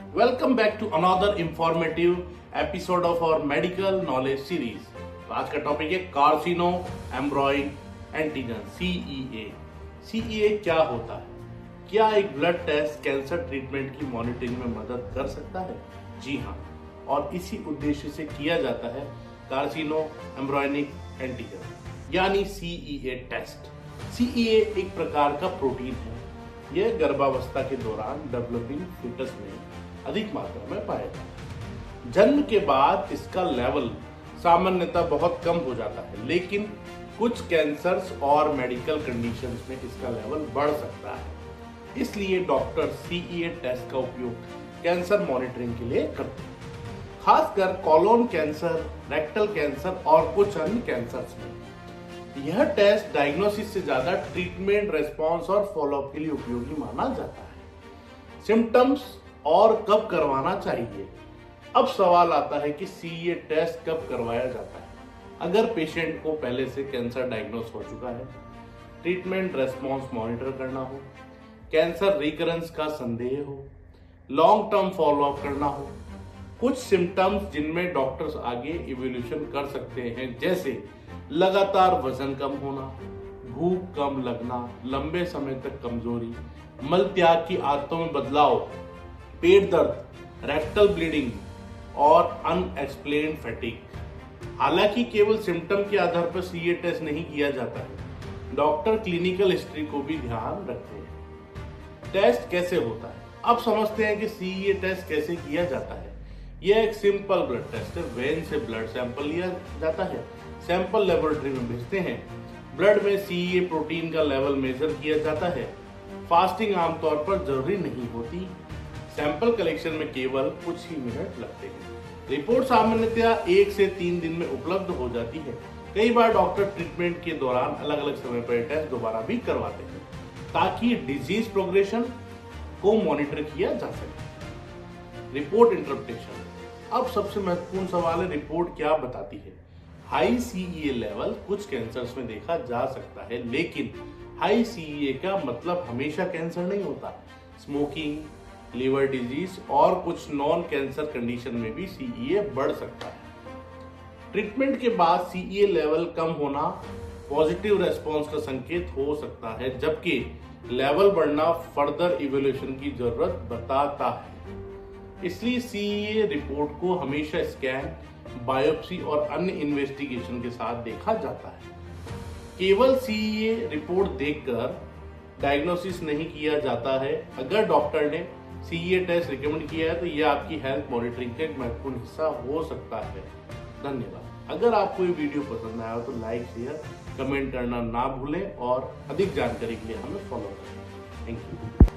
Welcome back to another informative episode of our medical knowledge series. तो आज का topic है carcinoembryonic antigen CEA। CEA क्या होता है? क्या एक ब्लड टेस्ट कैंसर ट्रीटमेंट की मॉनिटरिंग में मदद कर सकता है? जी हाँ, और इसी उद्देश्य से किया जाता है कार्सिनो एम्ब्रॉयनिक एंटीजन यानी CEA टेस्ट। CEA एक प्रकार का प्रोटीन है। यह गर्भावस्था के दौरान डेवलपिंग फीटस में अधिक मात्रा में पाया जाता है। जन्म के बाद इसका लेवल सामान्यतः बहुत कम हो जाता है, लेकिन कुछ कैंसर्स और मेडिकल कंडीशंस में इसका लेवल बढ़ सकता है। इसलिए डॉक्टर CEA टेस्ट का उपयोग कैंसर मॉनिटरिंग के लिए करते हैं, खासकर कोलोन कैंसर, रेक्टल कैंसर और कुछ अन्य कैंसर्स में। यह टेस्ट डायग्नोसिस से ज्यादा ट्रीटमेंट रेस्पॉन्स और फॉलोअप के लिए उपयोगी माना जाता है। सिम्टम्स और कब करवाना चाहिए? अब सवाल आता है कि CEA टेस्ट कब करवाया जाता है? अगर पेशेंट को पहले से कैंसर डायग्नोस हो चुका है, ट्रीटमेंट रेस्पॉन्स मॉनिटर करना हो, कैंसर रिकरेंस का संदेह हो, लॉन्ग टर्म फॉलोअप करना हो, कुछ सिम्टम्स जिनमें डॉक्टर्स आगे इवोल्यूशन कर सकते हैं, जैसे लगातार वजन कम होना, भूख कम लगना, लंबे समय तक कमजोरी, मल त्याग की आदतों में बदलाव, पेट दर्द, रेक्टल ब्लीडिंग और अनएक्सप्लेन्ड फैटिग। हालांकि केवल सिम्टम के आधार पर CEA टेस्ट नहीं किया जाता है, डॉक्टर क्लिनिकल हिस्ट्री को भी ध्यान रखते हैं। टेस्ट कैसे होता है? अब समझते हैं कि CEA टेस्ट कैसे किया जाता है। यह एक सिंपल ब्लड टेस्ट है। वेन से ब्लड सैंपल लिया जाता है, सैंपल लेबोरेटरी में भेजते हैं, ब्लड में CEA प्रोटीन का लेवल मेजर किया जाता है। फास्टिंग आमतौर पर जरूरी नहीं होती। सैंपल कलेक्शन में केवल कुछ ही मिनट लगते हैं। रिपोर्ट सामान्यतः 1 से 3 दिन में उपलब्ध हो जाती है। कई बार डॉक्टर ट्रीटमेंट के दौरान अलग अलग समय पर टेस्ट दोबारा भी करवाते हैं, ताकि डिजीज प्रोग्रेशन को मॉनिटर किया जा सके। Report interpretation. अब सबसे महत्वपूर्ण सवाल है, रिपोर्ट क्या बताती है? हाई CEA लेवल कुछ कैंसर्स में देखा जा सकता है, लेकिन हाई CEA का मतलब हमेशा कैंसर नहीं होता। स्मोकिंग, लिवर डिजीज और कुछ नॉन कैंसर कंडीशन में भी CEA बढ़ सकता है। ट्रीटमेंट के बाद CEA लेवल कम होना पॉजिटिव रेस्पॉन्स का संकेत हो सकता है, जबकि लेवल बढ़ना फर्दर इवोल्यूशन की जरूरत बताता है। इसलिए CEA रिपोर्ट को हमेशा स्कैन, बायोप्सी और अन्य इन्वेस्टिगेशन के साथ देखा जाता है। केवल CEA रिपोर्ट देखकर डायग्नोसिस नहीं किया जाता है। अगर डॉक्टर ने CEA टेस्ट रिकमेंड किया है तो यह आपकी हेल्थ मॉनिटरिंग का एक महत्वपूर्ण हिस्सा हो सकता है। धन्यवाद। अगर आपको ये वीडियो पसंद आया तो लाइक, शेयर, कमेंट करना ना भूलें और अधिक जानकारी के लिए हमें फॉलो करें। Thank you.